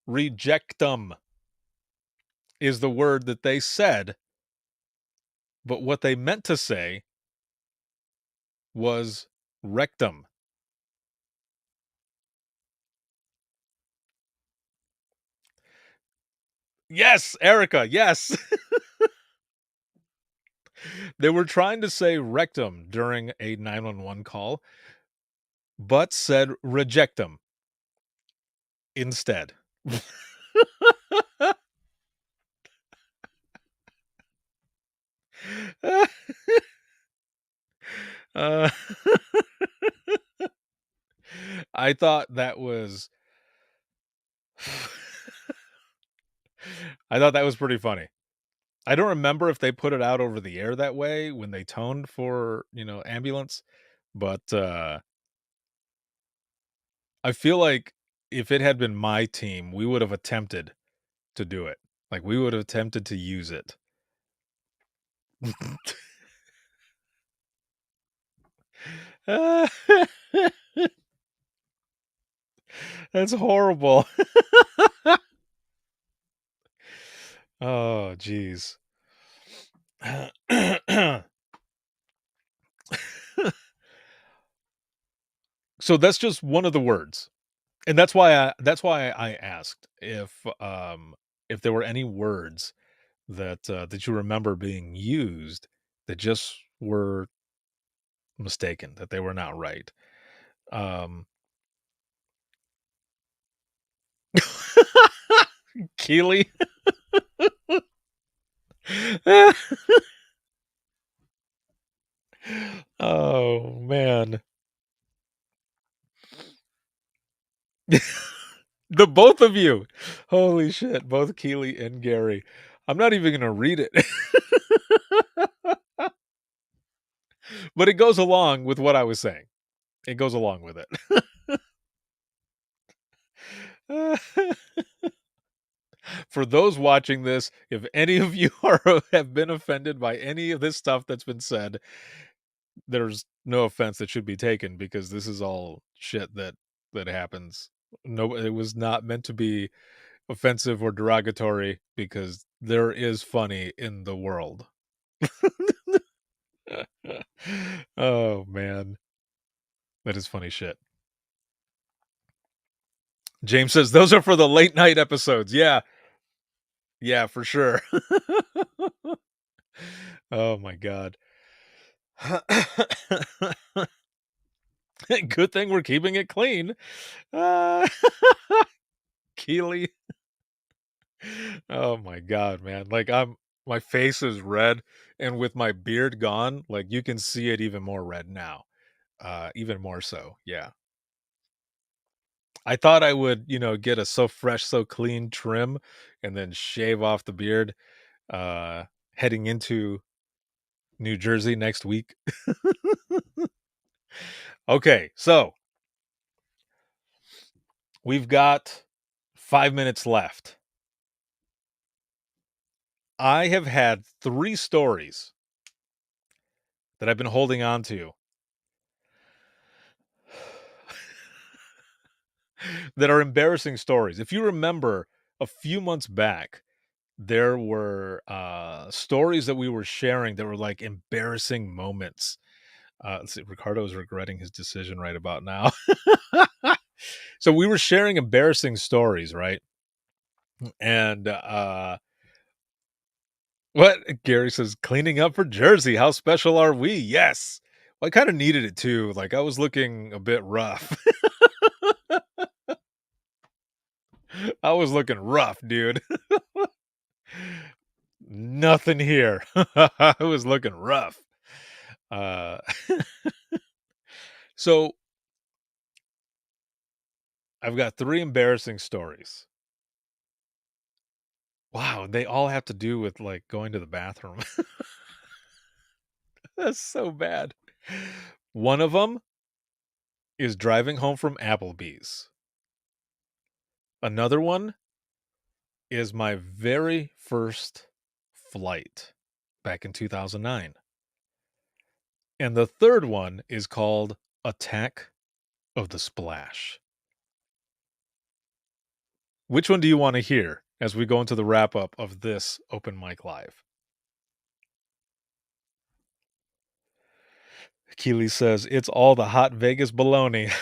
Rejectum is the word that they said, but what they meant to say was rectum. Yes, Erica, yes. They were trying to say rectum during a 911 call, but said rejectum instead. uh, I thought that was I thought that was pretty funny. I don't remember if they put it out over the air that way when they toned for, ambulance, but I feel like if it had been my team, we would have attempted to do it. Like, we would have attempted to use it. That's horrible. Oh, jeez. So that's just one of the words. And that's why I asked if there were any words that you remember being used that just were mistaken, that they were not right. Um Keely. Oh man. The both of you. Holy shit, both Keely and Gary. I'm not even gonna read it. But it goes along with what I was saying. It goes along with it. For those watching this, if any of you have been offended by any of this stuff that's been said, there's no offense that should be taken because this is all shit that happens. No, it was not meant to be offensive or derogatory because there is funny in the world. Oh man, that is funny shit. James says those are for the late night episodes. Yeah, for sure. Oh my god. Good thing we're keeping it clean. Keely. Oh my god, man. Like my face is red and with my beard gone, like you can see it even more red now. Even more so. Yeah. I thought I would, get a so fresh, so clean trim and then shave off the beard uh heading into New Jersey next week. Okay, so we've got 5 minutes left. I have had 3 stories that I've been holding on to that are embarrassing stories. If you remember a few months back, there were stories that we were sharing that were like embarrassing moments. Let's see, Ricardo's regretting his decision right about now. So we were sharing embarrassing stories, right? And what Gary says, cleaning up for Jersey. How special are we? Yes. Well, I kind of needed it too. Like I was looking a bit rough. I was looking rough, dude. Nothing here. I was looking rough. Uh, so I've got 3 embarrassing stories. Wow, they all have to do with like going to the bathroom. That's so bad. One of them is driving home from Applebee's. Another one is my very first flight back in 2009. And the third one is called Attack of the Splash. Which one do you want to hear as we go into the wrap up of this Open Mic Live? Keely says, it's all the hot Vegas baloney.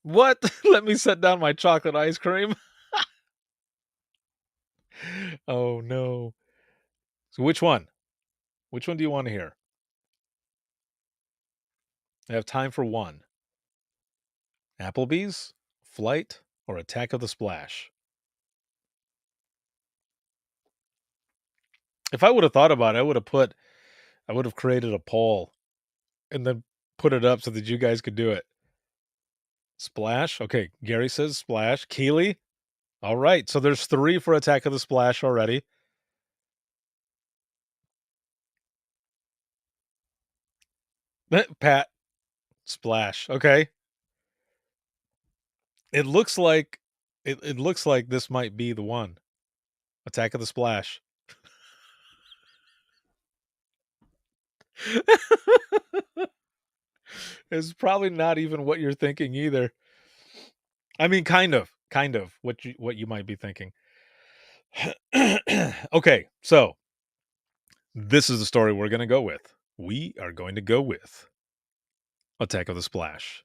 What? Let me set down my chocolate ice cream. Oh, no. So which one? Which one do you want to hear? I have time for one. Applebee's, Flight, or Attack of the Splash? If I would have thought about it, I would have created a poll and then put it up so that you guys could do it. Splash? Okay, Gary says Splash. Keely? All right, so there's 3 for Attack of the Splash already. Pat, Splash. Okay. It looks like this might be the one. Attack of the Splash. It's probably not even what you're thinking either. I mean, kind of what you might be thinking. Okay, so this is the story we're going to go with. We are going to go with Attack of the Splash.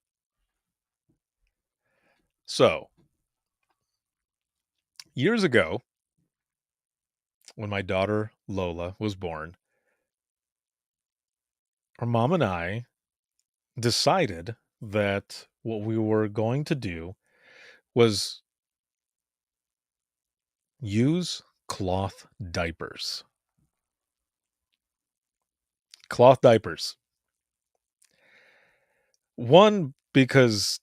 So, years ago, when my daughter Lola was born, our mom and I decided that what we were going to do was use cloth diapers. Cloth diapers. One, because,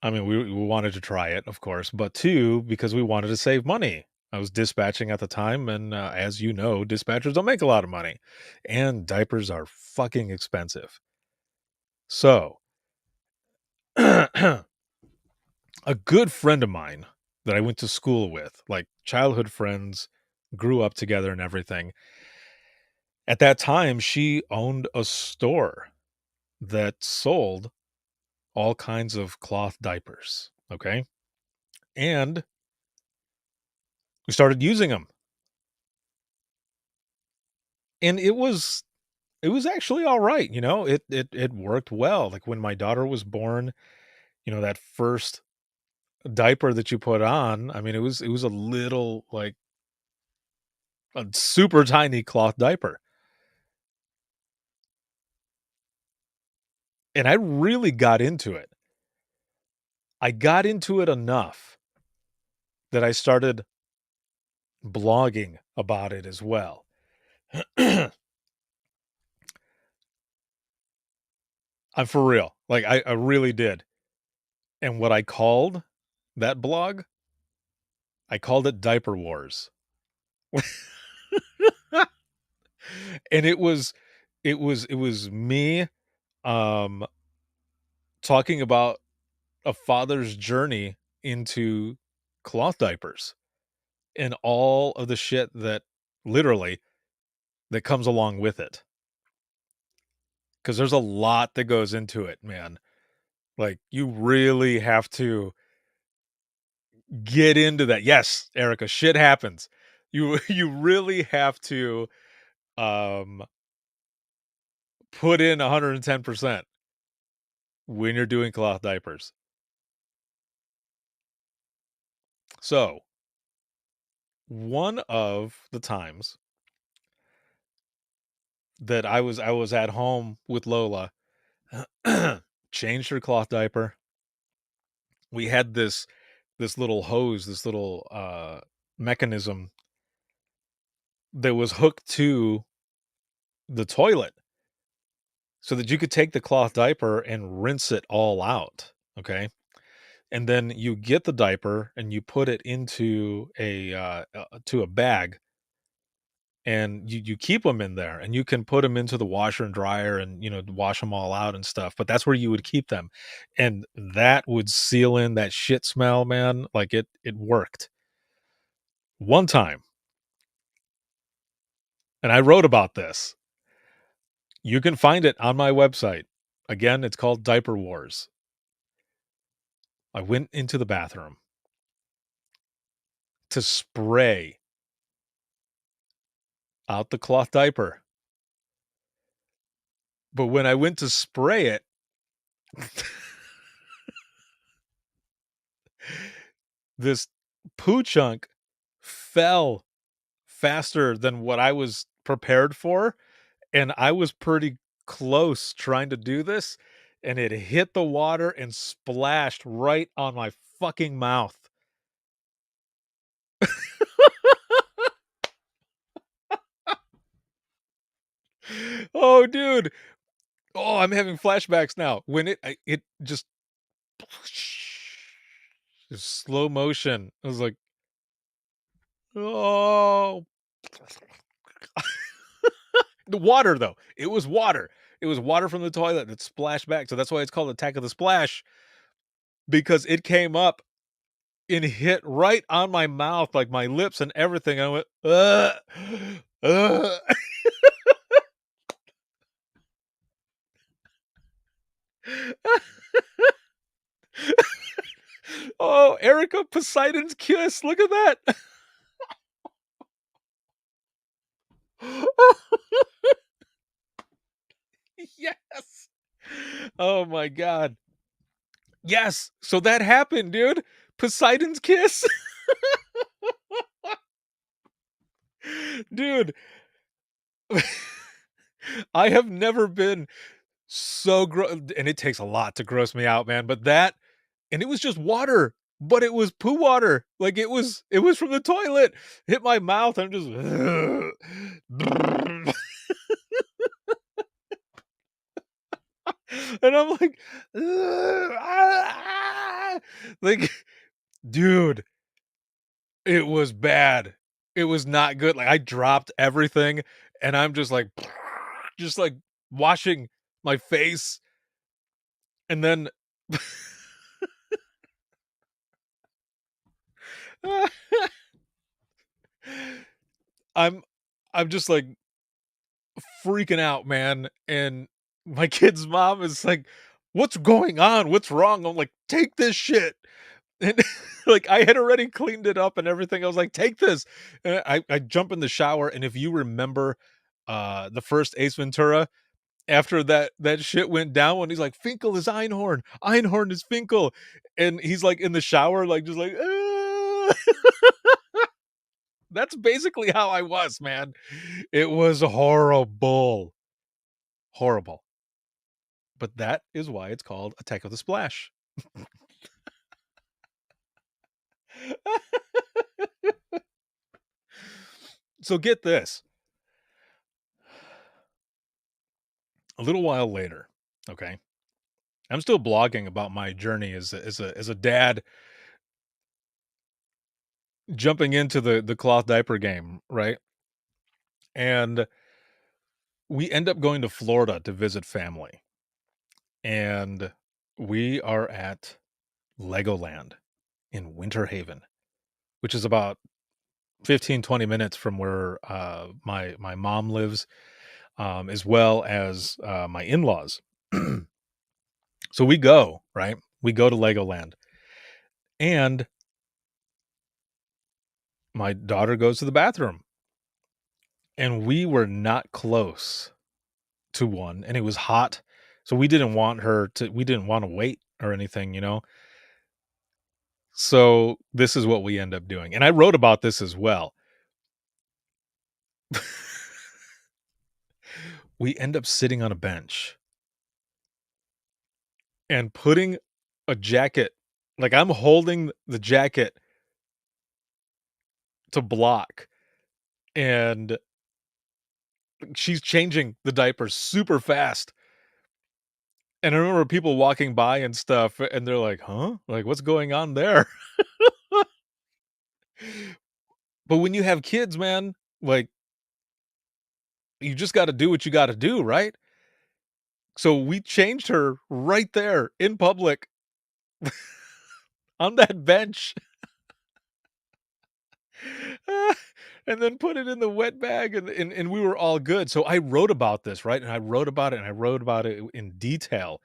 I mean, we wanted to try it, of course, but 2, because we wanted to save money. I was dispatching at the time, and as you know, dispatchers don't make a lot of money, and diapers are fucking expensive. So, a good friend of mine that I went to school with, like childhood friends, grew up together and everything. At that time, she owned a store that sold all kinds of cloth diapers. Okay. And we started using them. And it was actually all right. It worked well. Like when my daughter was born, that first diaper that you put on, I mean, it was a little, like, a super tiny cloth diaper. And I really got into it. I got into it enough that I started blogging about it as well. I'm for real. Like, I really did. And what I called that blog, I called it Diaper Wars. And it was me, um, talking about a father's journey into cloth diapers and all of the shit that literally that comes along with it. Because there's a lot that goes into it, man. Like, you really have to get into that. Yes, Erica, shit happens. You really have to um put in 110% when you're doing cloth diapers. So, one of the times that I was at home with Lola, changed her cloth diaper. We had this little hose, this little mechanism that was hooked to the toilet so that you could take the cloth diaper and rinse it all out, okay? And then you get the diaper and you put it into a bag, and you keep them in there, and you can put them into the washer and dryer and, wash them all out and stuff, but that's where you would keep them, and that would seal in that shit smell, man, like, it worked. One time, and I wrote about this. You can find it on my website. Again, it's called Diaper Wars. I went into the bathroom to spray out the cloth diaper. But when I went to spray it, this poo chunk fell faster than what I was prepared for, and I was pretty close trying to do this, and it hit the water and splashed right on my fucking mouth. Oh, dude. Oh, I'm having flashbacks now. When it just slow motion. I was like, "Oh." The water, though. It was water. It was water from the toilet that splashed back, so that's why it's called Attack of the Splash, because it came up and hit right on my mouth, like, my lips and everything. I went, "Ugh, ugh." Oh, Erica, Poseidon's kiss, look at that. Yes. Oh my god. Yes, so that happened, dude. Poseidon's kiss. Dude, I have never been so and it takes a lot to gross me out, man, but that and it was just water, but it was poo water. Like, it was from the toilet. Hit my mouth, I'm just and I'm like, "Ah!" Like, dude, it was bad. It was not good. Like, I dropped everything, and I'm just like just, like, washing my face, and then I'm I'm just, like, freaking out, man, and my kid's mom is like, "What's going on? What's wrong?" I'm like, "Take this shit." And, like, I had already cleaned it up and everything. I was like, "Take this." And I jump in the shower, and if you remember, the first Ace Ventura, after that shit went down when he's like, "Finkel is Einhorn, Einhorn is Finkel," and he's, like, in the shower, like, just like, "Ah." That's basically how I was, man. It was horrible. Horrible. But that is why it's called Attack of the Splash. So get this. A little while later, okay? I'm still blogging about my journey as a dad jumping into the cloth diaper game, right? And we end up going to Florida to visit family. And we are at Legoland in Winter Haven, which is about 15-20 minutes from where my mom lives, as well as my in-laws. So we go, right? We go to Legoland, and my daughter goes to the bathroom, and we were not close to one, and it was hot, so we didn't want to wait or anything, you know. So this is what we end up doing, and I wrote about this as well. We end up sitting on a bench and putting a jacket, like, I'm holding the jacket to block, and she's changing the diapers super fast. And I remember people walking by and stuff, and they're like, "Huh? Like, what's going on there?" But when you have kids, man, like, you just gotta do what you gotta do, right? So we changed her right there in public on that bench. And then put it in the wet bag, and we were all good. So I wrote about this, right? And I wrote about it, and I wrote about it in detail.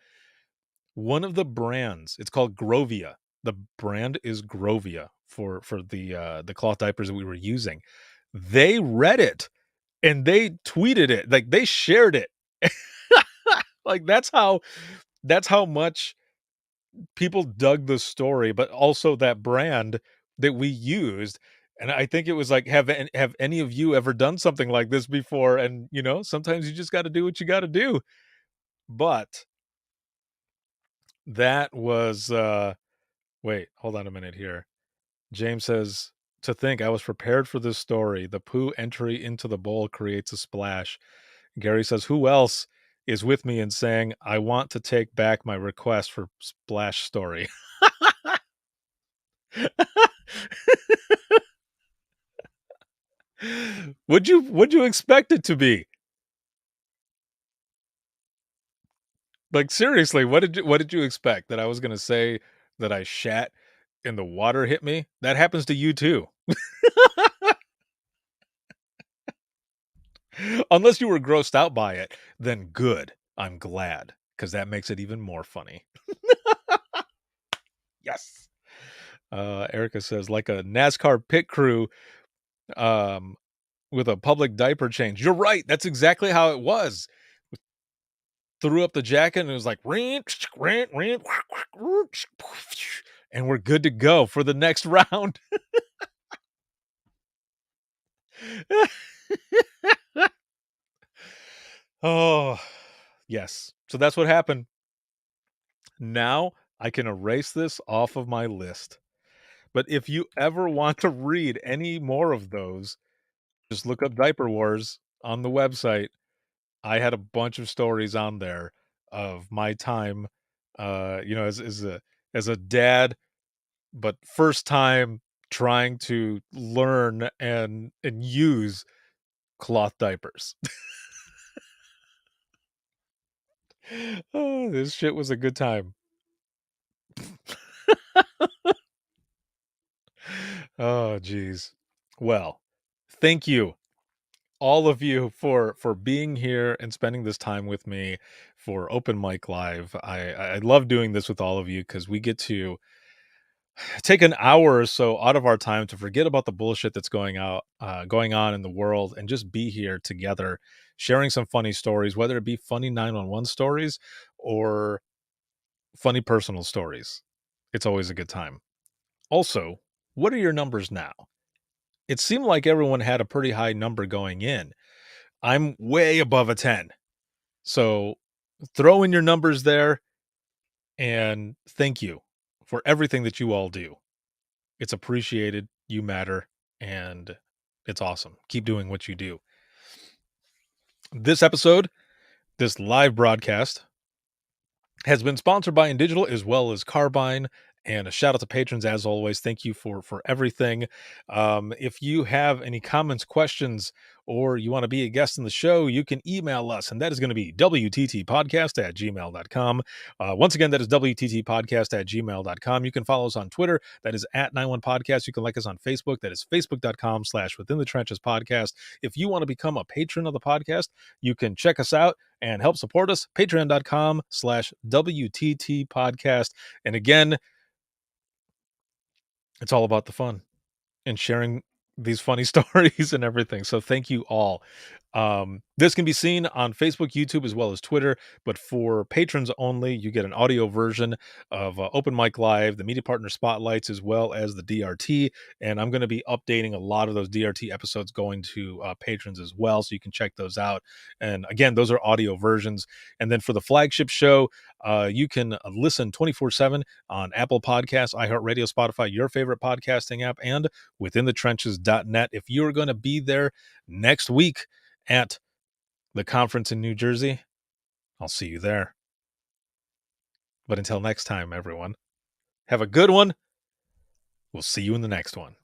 One of the brands, it's called Grovia. The brand is Grovia for the cloth diapers that we were using. They read it and they tweeted it, like, they shared it. Like, that's how much people dug the story, but also that brand that we used. And I think it was like, have any of you ever done something like this before? And, you know, sometimes you just gotta do what you gotta do. But that was, wait, hold on a minute here. James says, "To think I was prepared for this story. The poo entry into the bowl creates a splash." Gary says, "Who else is with me in saying I want to take back my request for splash story?" Would you expect it to be? Like, seriously, what did you expect? That I was gonna say that I shat and the water hit me? That happens to you too. Unless you were grossed out by it, then good. I'm glad, because that makes it even more funny. Yes. Erica says, like a NASCAR pit crew um, with a public diaper change. You're right. That's exactly how it was. Threw up the jacket and it was like, rant, rant, rant, and we're good to go for the next round. Oh, yes. So that's what happened. Now I can erase this off of my list. But if you ever want to read any more of those, just look up Diaper Wars on the website. I had a bunch of stories on there of my time, as a dad, but first time trying to learn and use cloth diapers. Oh, this shit was a good time. Oh, geez. Well, thank you, all of you, for being here and spending this time with me for Open Mic Live. I love doing this with all of you because we get to take an hour or so out of our time to forget about the bullshit that's going on in the world, and just be here together, sharing some funny stories, whether it be funny 911 stories or funny personal stories. It's always a good time. Also, what are your numbers now? It seemed like everyone had a pretty high number going in. I'm way above a 10. So throw in your numbers there, and thank you for everything that you all do. It's appreciated. You matter, and it's awesome. Keep doing what you do. This episode, this live broadcast, has been sponsored by InDigital as well as Carbine. And a shout out to patrons as always. Thank you for everything. If you have any comments, questions, or you want to be a guest in the show, you can email us, and that is going to be wttpodcast@gmail.com. Once again, that is wttpodcast@gmail.com. You can follow us on Twitter. That is @91podcast. You can like us on Facebook. That is facebook.com/within the trenches podcast. If you want to become a patron of the podcast, you can check us out and help support us. Patreon.com/WTT podcast. And again, it's all about the fun and sharing these funny stories and everything. So thank you all. This can be seen on Facebook, YouTube, as well as Twitter. But for patrons only, you get an audio version of Open Mic Live, the Media Partner Spotlights, as well as the DRT. And I'm going to be updating a lot of those DRT episodes going to patrons as well. So you can check those out. And again, those are audio versions. And then for the flagship show, you can listen 24/7 on Apple Podcasts, iHeartRadio, Spotify, your favorite podcasting app, and withinthetrenches.net. If you're going to be there next week at the conference in New Jersey, I'll see you there. But until next time, everyone, have a good one. We'll see you in the next one.